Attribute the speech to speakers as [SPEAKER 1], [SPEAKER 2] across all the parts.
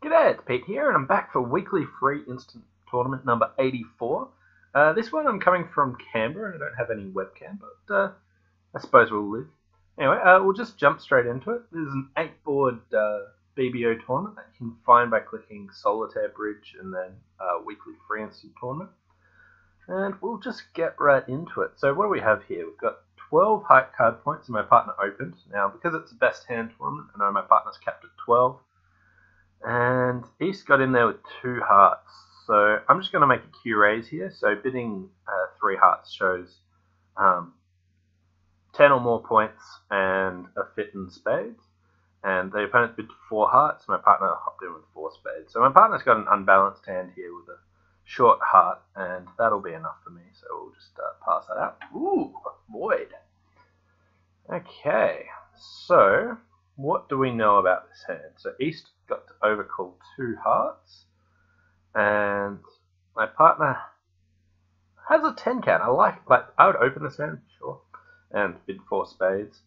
[SPEAKER 1] G'day, it's Pete here, and I'm back for weekly free instant tournament number 84. This one I'm coming from Canberra, and I don't have any webcam, but I suppose we'll live. Anyway, we'll just jump straight into it. There's an 8-board BBO tournament that you can find by clicking Solitaire Bridge and then weekly free instant tournament. And we'll just get right into it. So what do we have here? We've got 12 height card points, and my partner opened. Now, because it's a best hand tournament, I know my partner's capped at 12. And East got in there with 2 hearts. So I'm just going to make a Q raise here. So bidding 3 hearts shows 10 or more points and a fit in spades. And the opponent bid 4 hearts. My partner hopped in with 4 spades. So my partner's got an unbalanced hand here with a short heart, and that'll be enough for me. So we'll just pass that out. Ooh, void. Okay, so what do we know about this hand? So East got to overcall 2 hearts, and my partner has a 10 count. I would open this hand, sure, and bid 4 spades.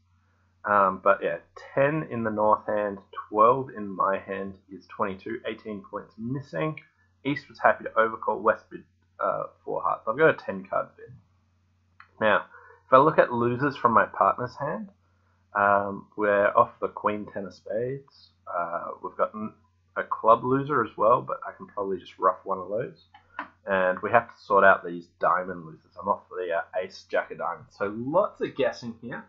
[SPEAKER 1] But yeah, 10 in the north hand, 12 in my hand is 22, 18 points missing. East was happy to overcall, West bid 4 hearts. I've got a 10 card bid. Now, if I look at losers from my partner's hand, we're off the Queen 10 of spades. We've got a club loser as well, but I can probably just rough one of those. And we have to sort out these diamond losers. I'm off the Ace Jack of diamonds. So lots of guessing here.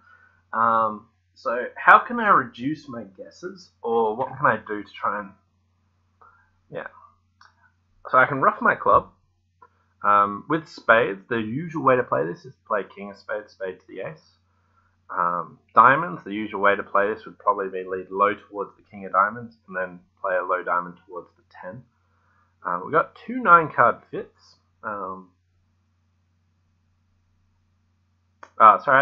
[SPEAKER 1] So how can I reduce my guesses, or what can I do to try and... Yeah. So I can rough my club. With spades, the usual way to play this is to play King of spades, spade to the ace. Diamonds, the usual way to play this would probably be lead low towards the King of diamonds and then play a low diamond towards the 10. We've got 2 9-card fits. Sorry,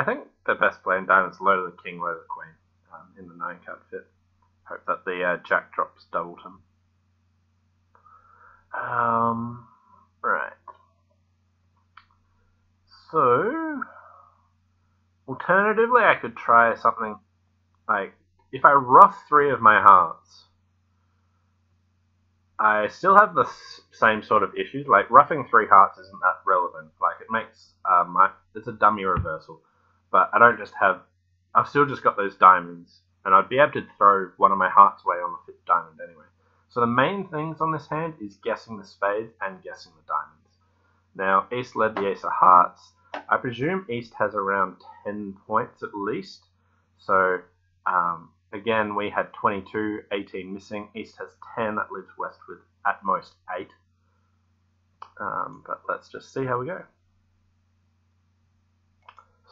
[SPEAKER 1] I think the best play in diamonds low to the King, low to the Queen in the 9-card fit. Hope that the Jack drops doubleton. Right. So, alternatively, I could try something like, if I rough 3 of my hearts, I still have the same sort of issues. Like, roughing 3 hearts isn't that relevant. Like, it makes it's a dummy reversal. But I don't just have, I've still just got those diamonds, and I'd be able to throw one of my hearts away on the 5th diamond anyway. So the main things on this hand is guessing the spades and guessing the diamonds. Now, East led the ace of hearts. I presume East has around 10 points at least. So, again, we had 22, 18 missing. East has 10, that leaves West with at most 8. But let's just see how we go.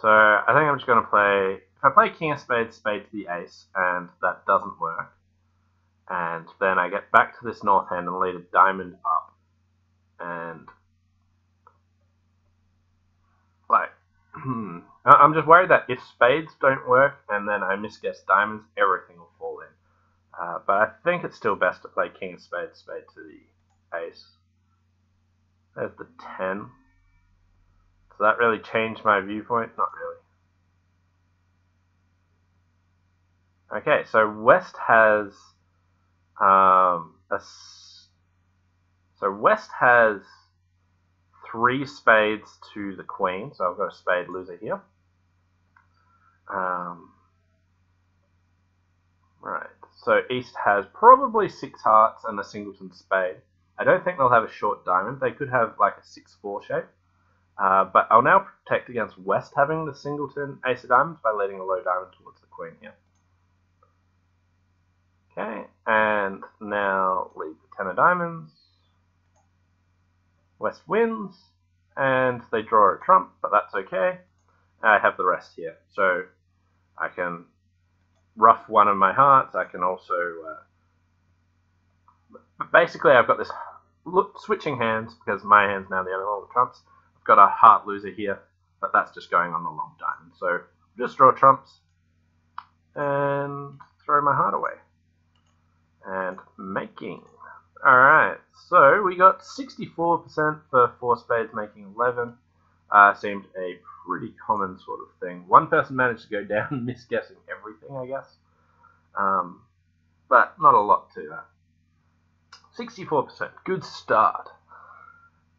[SPEAKER 1] So, I think I'm just going to play... If I play King of spades, spade to the ace, and that doesn't work, and then I get back to this north hand and lead a diamond up, and... Like, I'm just worried that if spades don't work and then I misguess diamonds, everything will fall in. But I think it's still best to play King of spades, spade to the ace. There's the 10. So that really changed my viewpoint? Not really. Okay, so West has West has 3 spades to the Queen, so I've got a spade loser here. Right, so East has probably 6 hearts and a singleton spade. I don't think they'll have a short diamond. They could have like a 6-4 shape. But I'll now protect against West having the singleton ace of diamonds by letting a low diamond towards the Queen here. Okay, and now leave the 10 of diamonds. West wins, and they draw a trump, but that's okay. I have the rest here, so I can rough one of my hearts. I can also... basically, I've got this switching hands, because my hand's now the other one with trumps. I've got a heart loser here, but that's just going on the long diamond. So just draw trumps, and throw my heart away. And making... Alright, so we got 64% for 4 spades making 11. Seemed a pretty common sort of thing. One person managed to go down misguessing everything, I guess. But not a lot to that. 64%. Good start.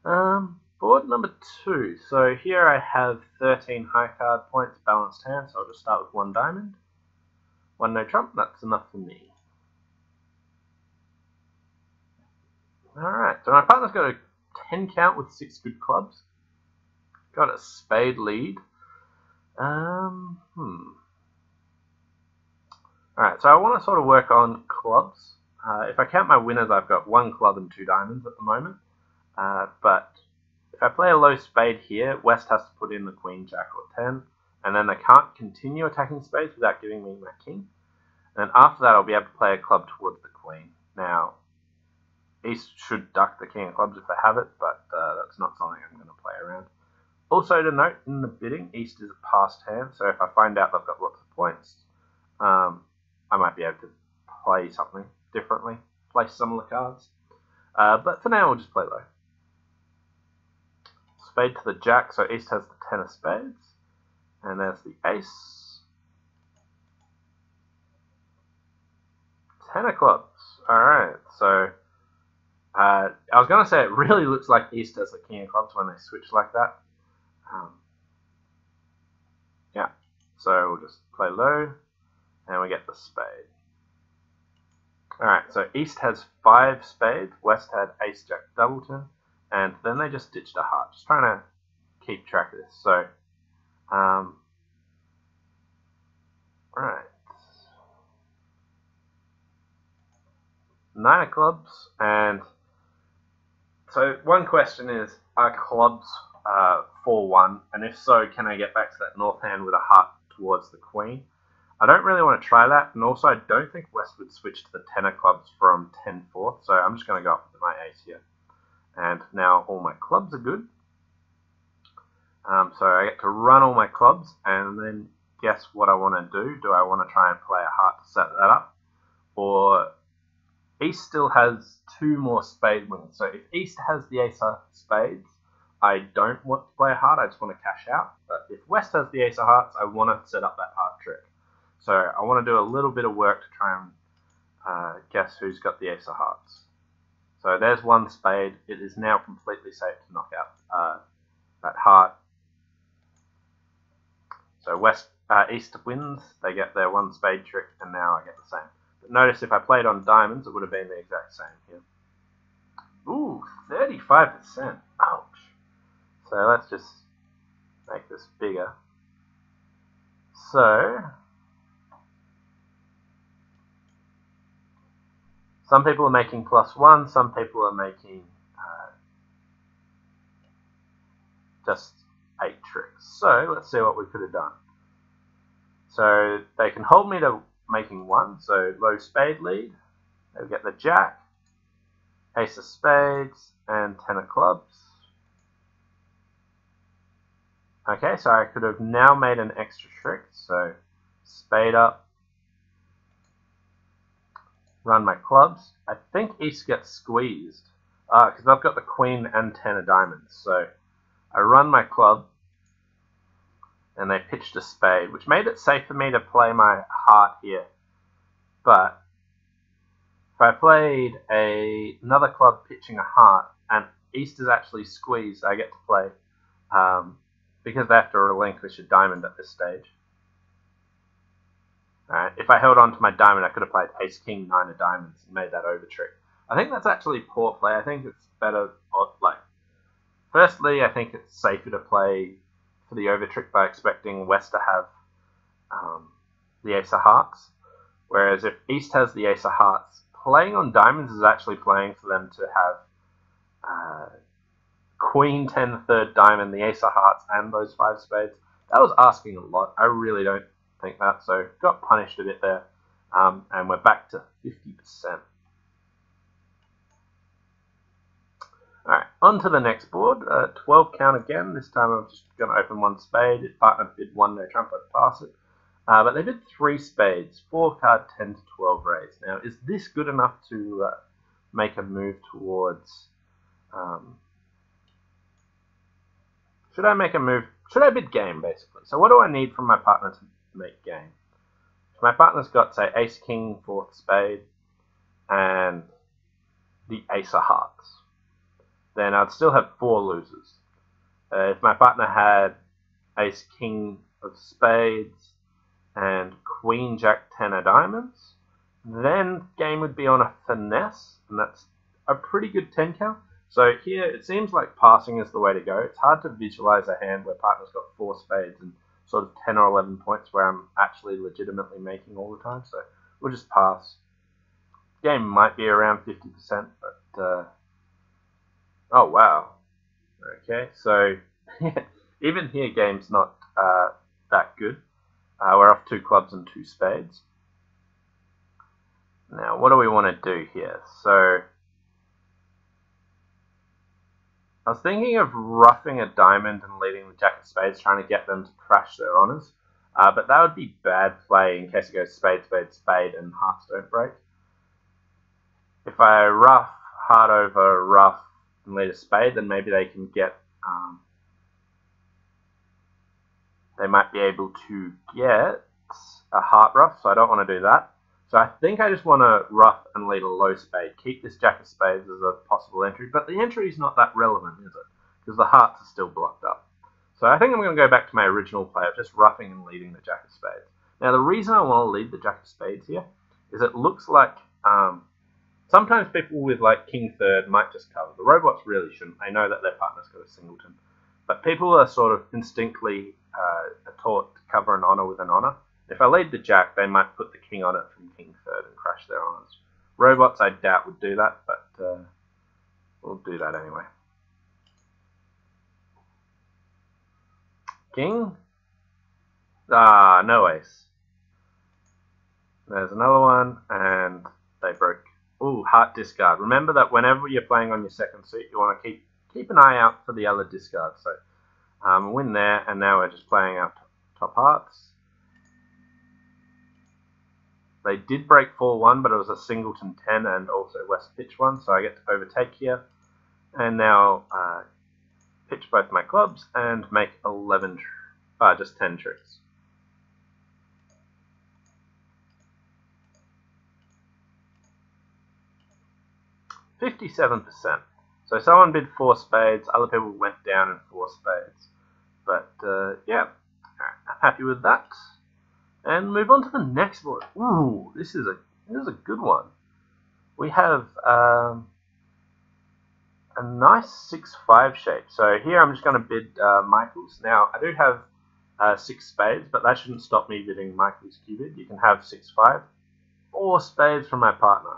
[SPEAKER 1] Board number 2. So here I have 13 high card points, balanced hand, so I'll just start with 1 diamond. 1 no trump, that's enough for me. Alright, so my partner's got a 10 count with 6 good clubs. Got a spade lead. Alright, so I want to sort of work on clubs. If I count my winners, I've got 1 club and 2 diamonds at the moment. But if I play a low spade here, West has to put in the queen, jack, or 10, and then they can't continue attacking spades without giving me my king. And after that, I'll be able to play a club towards the queen. Now, East should duck the king of clubs if they have it, but that's not something I'm going to play around. Also to note, in the bidding, East is a passed hand, so if I find out they've got lots of points, I might be able to play something differently, play similar cards. But for now, we'll just play low. Spade to the jack, so East has the 10 of spades, and there's the ace. 10 of clubs. Alright, so I was going to say it really looks like East has the king of clubs when they switch like that. Yeah, so we'll just play low, and we get the spade. Alright, so East has 5 spades, West had ace, jack, doubleton, and then they just ditched a heart. Just trying to keep track of this. So, right. 9 of clubs, and so one question is, are clubs 4-1, and if so, can I get back to that north hand with a heart towards the queen? I don't really want to try that, and also I don't think West would switch to the 10 of clubs from 10-4, so I'm just going to go up with my ace here. And now all my clubs are good. So I get to run all my clubs, and then guess what I want to do? Do I want to try and play a heart to set that up? Or East still has 2 more spade wins. So if East has the ace of spades, I don't want to play a heart, I just want to cash out. But if West has the ace of hearts, I want to set up that heart trick. So I want to do a little bit of work to try and guess who's got the ace of hearts. So there's 1 spade. It is now completely safe to knock out that heart. So East wins. They get their 1 spade trick, and now I get the same. But notice if I played on diamonds, it would have been the exact same here. Ooh, 35%. Ouch. So let's just make this bigger. So some people are making +1, some people are making just 8 tricks. So let's see what we could have done. So they can hold me to making 1, so low spade lead. They'll get the jack, ace of spades, and 10 of clubs. Okay, so I could have now made an extra trick, so spade up, run my clubs. I think East gets squeezed, because I've got the queen and 10 of diamonds, so I run my club, and they pitched a spade, which made it safe for me to play my heart here. But if I played another club pitching a heart, and East is actually squeezed, I get to play, because they have to relinquish a diamond at this stage. Alright, if I held on to my diamond, I could have played ace, king, 9 of diamonds and made that over trick. I think that's actually poor play. I think it's better, firstly, I think it's safer to play for the over trick by expecting West to have the ace of hearts. Whereas if East has the ace of hearts, playing on diamonds is actually playing for them to have queen, 10, third diamond, the ace of hearts, and those 5 spades. That was asking a lot. I really don't think that, so got punished a bit there. And we're back to 50%. Alright, on to the next board. 12 count again. This time I'm just going to open 1 spade. If partner bid 1 no trump, I'd pass it. But they did 3 spades. 4 card 10 to 12 raise. Now, is this good enough to make a move towards... should I make a move? Should I bid game, basically? So what do I need from my partner to make game? So my partner's got, say, ace, king, 4th spade, and the ace of hearts, then I'd still have 4 losers. If my partner had ace king of spades and queen jack 10 of diamonds, then game would be on a finesse, and that's a pretty good 10 count. So here it seems like passing is the way to go. It's hard to visualize a hand where partner's got 4 spades and sort of 10 or 11 points where I'm actually legitimately making all the time. So we'll just pass. Game might be around 50%, but oh wow. Okay, so even here game's not that good. We're off 2 clubs and 2 spades. Now what do we want to do here? So I was thinking of roughing a diamond and leading the jack of spades, trying to get them to crash their honours. But that would be bad play in case it goes spade, spade, spade, and hearts don't break. If I rough heart over rough and lead a spade, then maybe they can get, they might be able to get a heart rough, so I don't want to do that. So I think I just want to rough and lead a low spade. Keep this jack of spades as a possible entry, but the entry is not that relevant, is it? Because the hearts are still blocked up. So I think I'm going to go back to my original play of just roughing and leading the jack of spades. Now the reason I want to lead the jack of spades here is it looks like sometimes people with like king third might just cover. The robots really shouldn't. They know that their partner's got a singleton. But people are sort of instinctively taught to cover an honor with an honor. If I lead the jack, they might put the king on it from king third and crash their honors. Robots, I doubt, would do that, but we'll do that anyway. King? Ah, no ace. There's another one, and they broke. Ooh, heart discard. Remember that whenever you're playing on your second suit, you want to keep an eye out for the other discard. So win there, and now we're just playing out top hearts. They did break 4-1, but it was a singleton 10 and also West pitch 1, so I get to overtake here. And now pitch both my clubs and make just 10 tricks. %57%. So someone bid 4 spades, other people went down in 4 spades. But yeah, I'm happy with that. And move on to the next board. Ooh, this is a good one. We have a nice 6-5 shape. So here I'm just going to bid Michael's. Now I do have 6 spades, but that shouldn't stop me bidding Michael's cubid. You can have 6-5. 4 spades from my partner.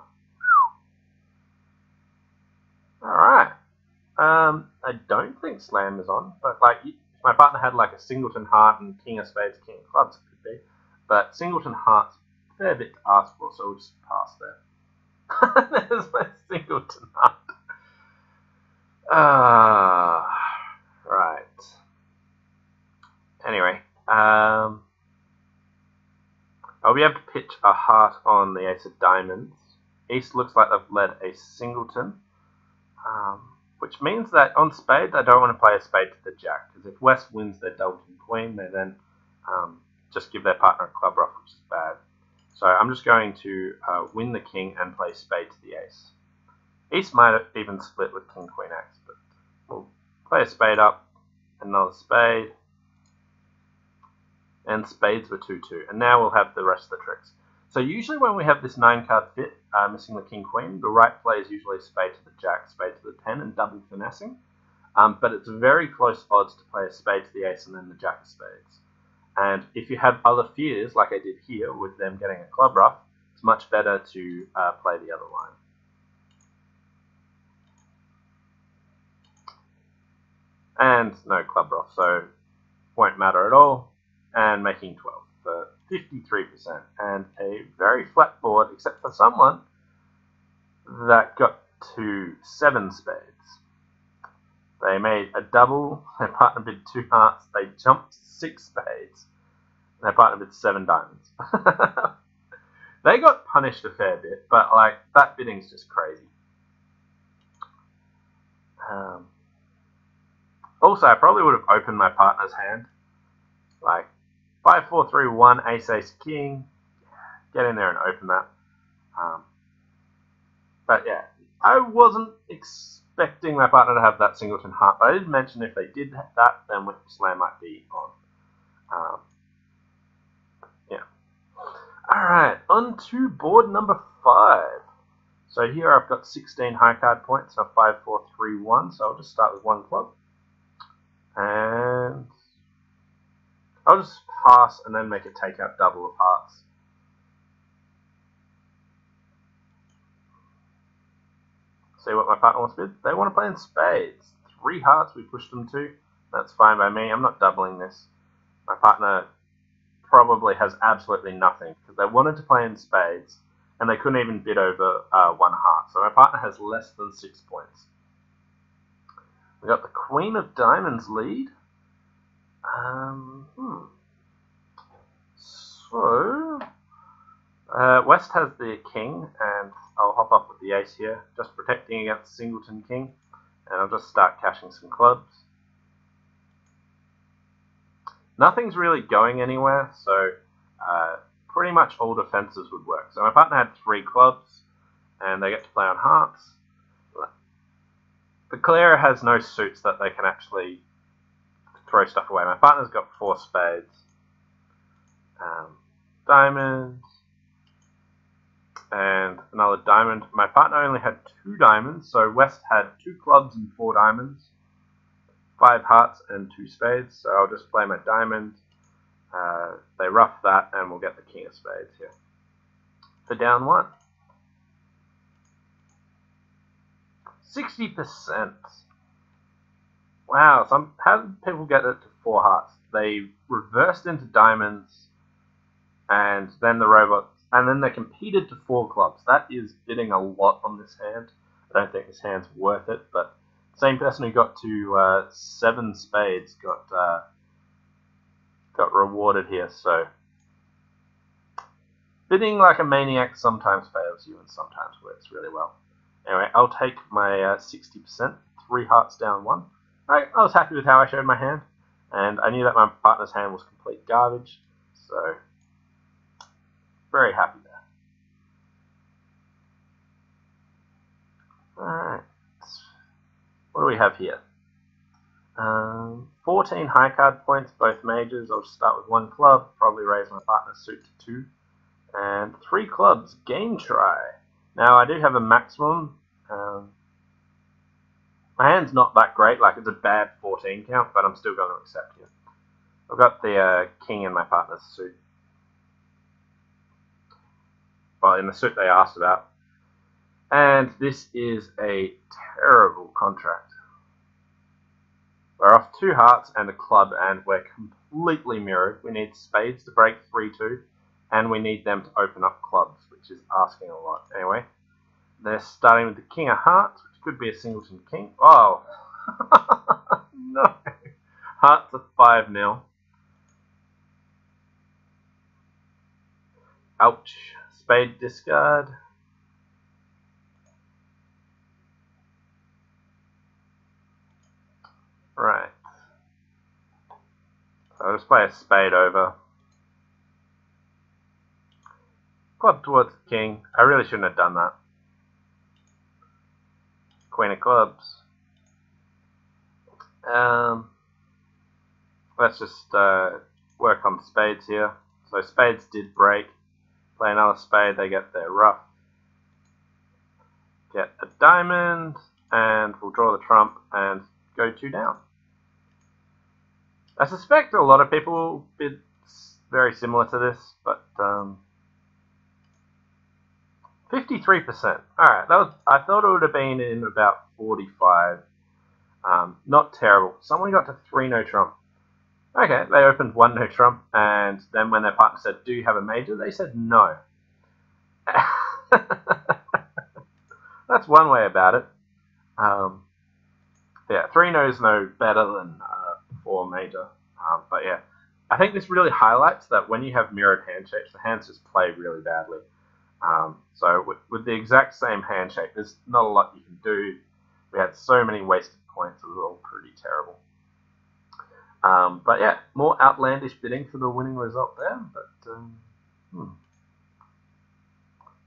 [SPEAKER 1] All right. I don't think slam is on, but like if my partner had like a singleton heart and king of spades, king of clubs, it could be. But singleton heart's a fair bit to ask for, so we'll just pass there. There's my singleton heart. Right. Anyway, I'll be able to pitch a heart on the ace of diamonds. East looks like they've led a singleton, which means that on spades I don't want to play a spade to the jack, because if West wins their double king queen, they then just give their partner a club rough, which is bad. So I'm just going to win the king and play spade to the ace. East might have even split with king queen ace, but we'll play a spade up, another spade, and spades were 2-2. And now we'll have the rest of the tricks. So usually when we have this 9-card fit, missing the king queen, the right play is usually spade to the jack, spade to the 10, and double finessing. But it's very close odds to play a spade to the ace and then the jack of spades. And if you have other fears, like I did here with them getting a club rough, it's much better to play the other line. And no club rough, so won't matter at all. And making 12 for 53%. And a very flat board, except for someone that got to 7 spades. They made a double, their partner bid 2 hearts, they jumped 6 spades, and their partner bid 7 diamonds. They got punished a fair bit, but like that bidding's just crazy. Also, I probably would have opened my partner's hand. Like 5, 4, 3, 1, ace, ace, king. Get in there and open that. But yeah, I wasn't expecting my partner to have that singleton heart, but I did mention if they did that, then Whip Slam might be on. Yeah. Alright, on to board number 5. So here I've got 16 high card points, so 5, 4, 3, 1. So I'll just start with one club. And I'll just pass and then make a takeout double of hearts. See what my partner wants to do. They want to play in spades. 3 hearts we pushed them to. That's fine by me. I'm not doubling this. My partner probably has absolutely nothing because they wanted to play in spades and they couldn't even bid over 1 heart. So my partner has less than 6 points. We got the Queen of Diamonds lead. So West has the King, and I'll hop up with the Ace here, just protecting against Singleton King, and I'll just start cashing some clubs. Nothing's really going anywhere, so pretty much all defenses would work. So my partner had 3 clubs, and they get to play on hearts. The Clearer has no suits that they can actually throw stuff away. My partner's got 4 spades. Diamonds. And another diamond. My partner only had 2 diamonds, so West had 2 clubs and 4 diamonds. 5 hearts and 2 spades, so I'll just play my diamond. They rough that, and we'll get the King of Spades here. For down 1. 60%. Wow, how did people get it to 4 hearts? They reversed into diamonds, and then the robots, and then they competed to 4 clubs. That is bidding a lot on this hand. I don't think this hand's worth it, but same person who got to 7 spades got rewarded here. So bidding like a maniac sometimes fails you and sometimes works really well. Anyway, I'll take my 60%, 3 hearts down 1. I was happy with how I showed my hand, and I knew that my partner's hand was complete garbage, so very happy there. Alright, what do we have here? 14 high card points, both majors. I'll just start with 1 club, probably raise my partner's suit to 2. And 3 clubs, game try. Now I do have a maximum. My hand's not that great, like it's a bad 14 count, but I'm still going to accept it. I've got the King in my partner's suit. Well, in the suit they asked about. And this is a terrible contract. We're off 2 hearts and a club, and we're completely mirrored. We need spades to break 3-2, and we need them to open up clubs, which is asking a lot. Anyway, they're starting with the King of Hearts, which could be a Singleton King. Oh, no. Hearts are 5-0. Ouch. Spade discard. Right. So I'll just play a spade over. Club towards the King. I really shouldn't have done that. Queen of Clubs. Let's just work on spades here. So spades did break. Play another spade, they get their rough. Get a diamond, and we'll draw the trump and go 2 down. I suspect a lot of people will bid very similar to this, but 53%. Alright, I thought it would have been in about 45. Not terrible. Someone got to 3 no trump. Okay, they opened 1 no trump, and then when their partner said, do you have a major? They said no. That's one way about it. Yeah, 3 no's no better than 4 major. But yeah, I think this really highlights that when you have mirrored handshakes, the hands just play really badly. So with the exact same handshake, there's not a lot you can do. We had so many wasted points, it was all pretty terrible. But yeah, more outlandish bidding for the winning result there, but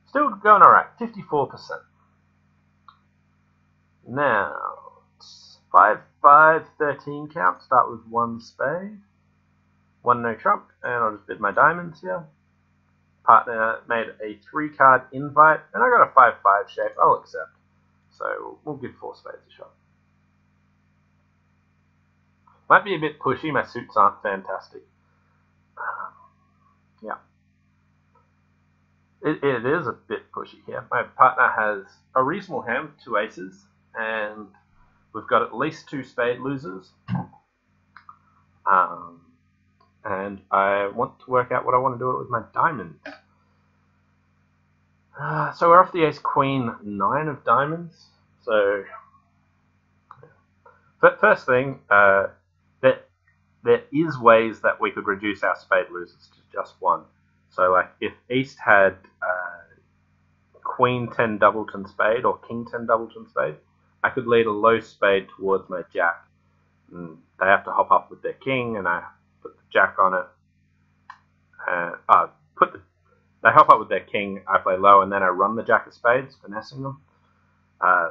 [SPEAKER 1] still going alright, 54%. Now, it's 5, 5, 13 count. Start with 1 spade, 1 no trump, and I'll just bid my diamonds here. Partner made a 3-card invite, and I got a 5-5 shape. I'll accept. So we'll give 4 spades a shot. Might be a bit pushy. My suits aren't fantastic. Yeah. It is a bit pushy here. My partner has a reasonable hand with 2 aces, and we've got at least 2 spade losers. And I want to work out what I want to do with my diamonds. So we're off the ace queen 9 of diamonds. So first thing, there is ways that we could reduce our spade losers to just 1. So like if East had queen 10 doubleton spade or king 10 doubleton spade, I could lead a low spade towards my jack. And they have to hop up with their king, and I put the jack on it. They hop up with their king, I play low, and then I run the jack of spades, finessing them.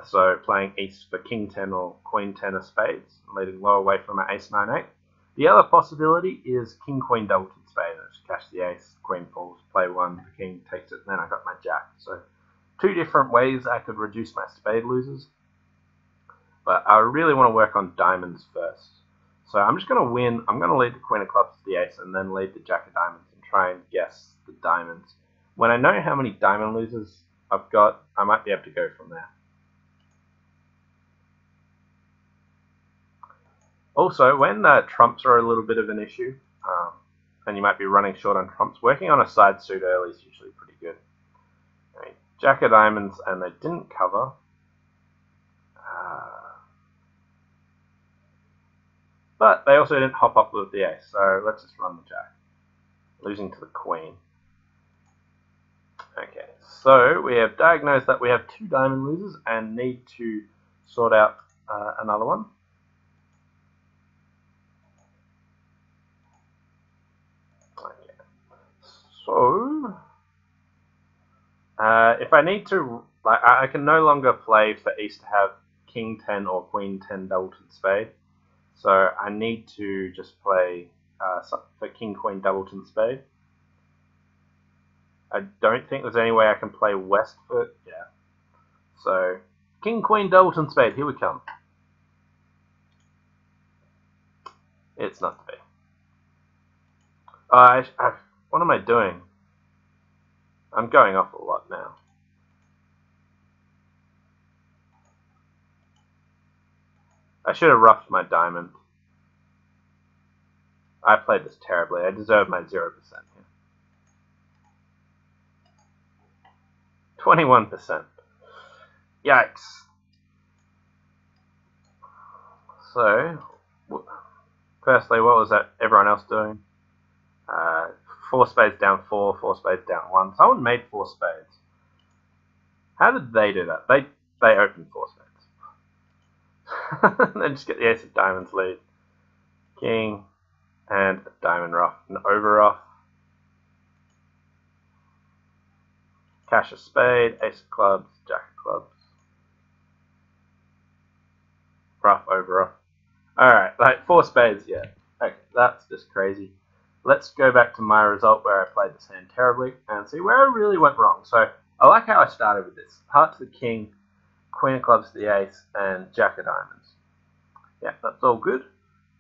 [SPEAKER 1] So playing East for king 10 or queen 10 of spades, leading low away from my ace 9 8. The other possibility is king queen doubleton spade. I just cash the ace, queen falls, play 1, the king takes it, and then I got my jack. So 2 different ways I could reduce my spade losers. But I really want to work on diamonds first. So I'm just going to win. I'm going to lead the queen of clubs to the ace, and then lead the jack of diamonds and try and guess the diamonds. When I know how many diamond losers I've got, I might be able to go from there. Also, when trumps are a little bit of an issue, and you might be running short on trumps, working on a side suit early is usually pretty good. I mean, jack of diamonds, and they didn't cover. But they also didn't hop up with the ace, so let's just run the jack. Losing to the queen. Okay, so we have diagnosed that we have 2 diamond losers and need to sort out another one. Okay. So if I need to, like, I can no longer play for East to have king 10 or queen 10 doubleton spade. So I need to just play for king queen doubleton spade. I don't think there's any way I can play West for, yeah. So king queen doubleton spade, here we come. It's not to be. What am I doing? I'm going off a lot now. I should have roughed my diamond. I played this terribly. I deserve my 0% here. 21%. Yikes. So, firstly, what was that everyone else doing? 4 spades down 4, 4 spades down 1. Someone made 4 spades. How did they do that? They opened 4 spades. Then just get the ace of diamonds lead. King and a diamond rough and over rough. Cash a spade, ace of clubs, jack of clubs. Rough over rough. Alright, like 4 spades, yeah. Okay, that's just crazy. Let's go back to my result where I played this hand terribly and see where I really went wrong. So I like how I started with this. Heart to the king, queen of clubs to the ace, and jack of diamonds. Yeah, that's all good.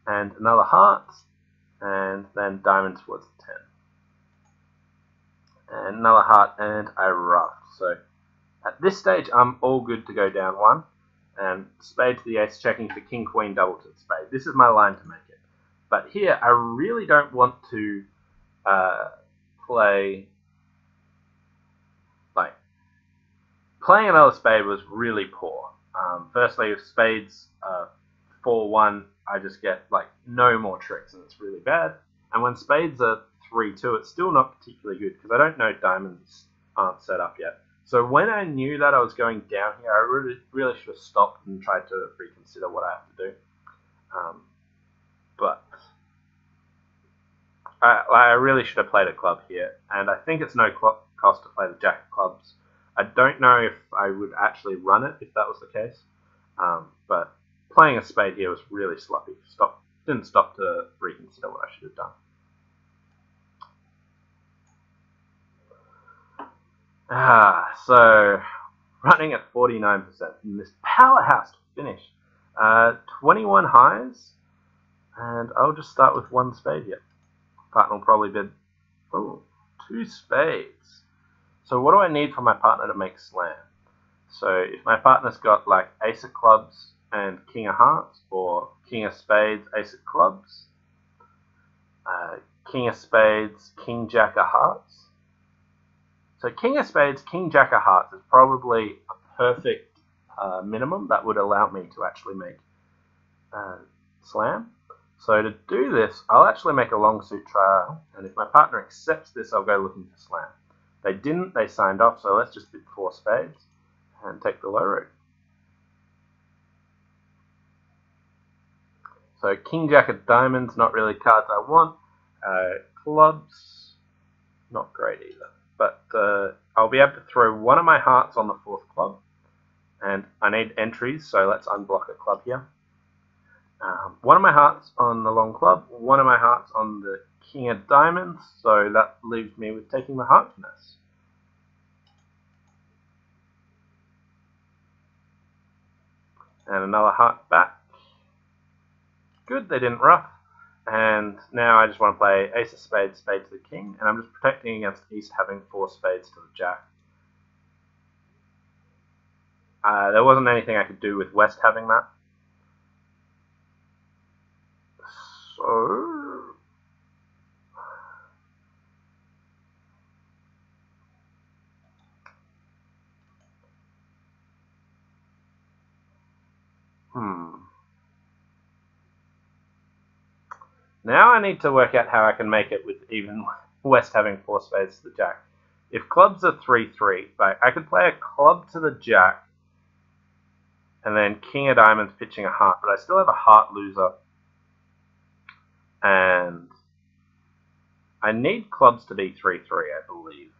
[SPEAKER 1] And another heart, and then diamonds towards the 10. And another heart, and I roughed. So at this stage, I'm all good to go down 1. And spade to the ace, checking for king, queen, doubleton spade. This is my line to make it. But here, I really don't want to play, like, playing another spade was really poor. Firstly, if spades 4-1, I just get, like, no more tricks, and it's really bad. And when spades are 3-2, it's still not particularly good, because I don't know diamonds aren't set up yet. So when I knew that I was going down here, I really should have stopped and tried to reconsider what I have to do. But I really should have played a club here, and I think it's no cost to play the jack of clubs. I don't know if I would actually run it if that was the case. But playing a spade here was really sloppy. Didn't stop to reconsider what I should have done. So running at 49%, and this powerhouse to finish. 21 highs, and I'll just start with one spade here. Partner will probably bid, oh, 2 spades. So what do I need for my partner to make slam? So if my partner's got like ace of clubs and king of hearts, or king of spades, ace of clubs, king of spades, king jack of hearts. So king of spades, king jack of hearts is probably a perfect minimum that would allow me to actually make slam. So to do this, I'll actually make a long suit trial, and if my partner accepts this, I'll go looking for slam. They didn't, they signed off, so let's just bid 4 spades and take the low route. So king jack of diamonds, not really cards I want. Clubs, not great either. But I'll be able to throw one of my hearts on the 4th club, and I need entries, so let's unblock a club here. One of my hearts on the long club, one of my hearts on the king of diamonds, so that leaves me with taking the heart finesse. And another heart back. Good, they didn't ruff. And now I just want to play ace of spades, spade to the king, and I'm just protecting against East having 4 spades to the jack. There wasn't anything I could do with West having that. So now I need to work out how I can make it with even West having 4 spades to the jack. If clubs are 3-3, like I could play a club to the jack and then king of diamonds pitching a heart, but I still have a heart loser. And I need clubs to be 3-3, I believe.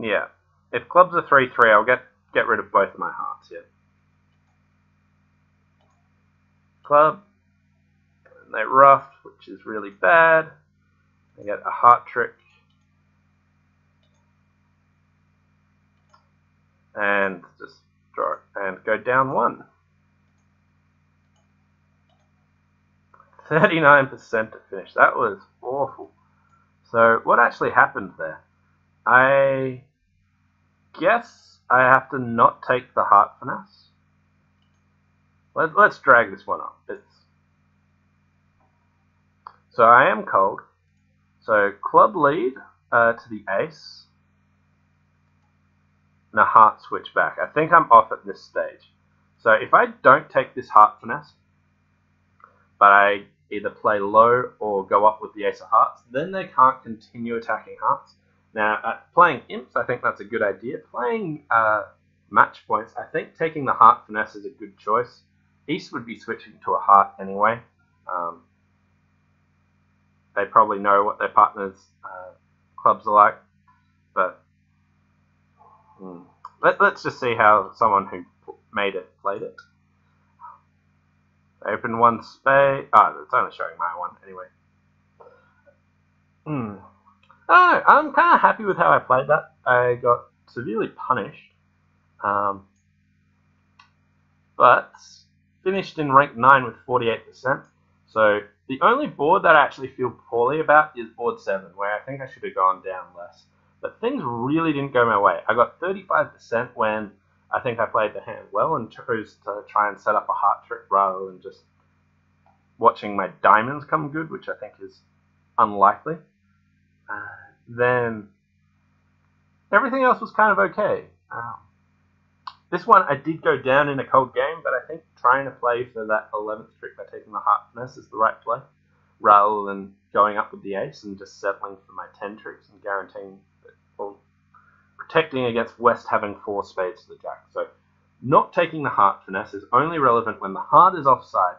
[SPEAKER 1] Yeah. If clubs are 3-3, I'll get rid of both of my hearts here. Club. And they ruffed, which is really bad. I get a heart trick. And just draw it and go down 1. 39% to finish. That was awful. So what actually happened there? I guess I have to not take the heart finesse. Let's drag this one up. So I am cold. So club lead to the ace. And a heart switch back. I think I'm off at this stage. So if I don't take this heart finesse, but I either play low or go up with the ace of hearts, then they can't continue attacking hearts. Now, playing imps, I think that's a good idea. Playing match points, I think taking the heart finesse is a good choice. East would be switching to a heart anyway. They probably know what their partner's clubs are like. But let's just see how someone who made it played it. They open 1 spade. Oh, it's only showing my one anyway. I don't know. I'm kind of happy with how I played that. I got severely punished. But finished in rank 9 with 48%. So the only board that I actually feel poorly about is board 7, where I think I should have gone down less. But things really didn't go my way. I got 35% when I think I played the hand well and chose to try and set up a heart trick rather than just watching my diamonds come good, which I think is unlikely. Then everything else was kind of okay. This one I did go down in a cold game, but I think trying to play for that 11th trick by taking the heart finesse is the right play, rather than going up with the ace and just settling for my 10 tricks and guaranteeing, well, protecting against West having 4 spades to the jack. So not taking the heart finesse is only relevant when the heart is offside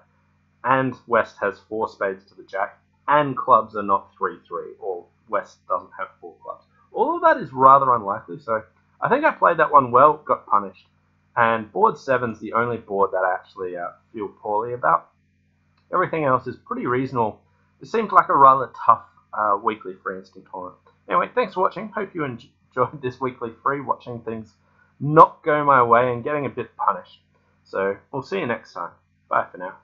[SPEAKER 1] and West has 4 spades to the jack and clubs are not 3-3, or West doesn't have 4 clubs. All of that is rather unlikely, so I think I played that one well, got punished. And board 7's the only board that I actually feel poorly about. Everything else is pretty reasonable. It seems like a rather tough weekly free instant tournament. Anyway, thanks for watching. Hope you enjoyed this weekly free, watching things not go my way and getting a bit punished. So we'll see you next time. Bye for now.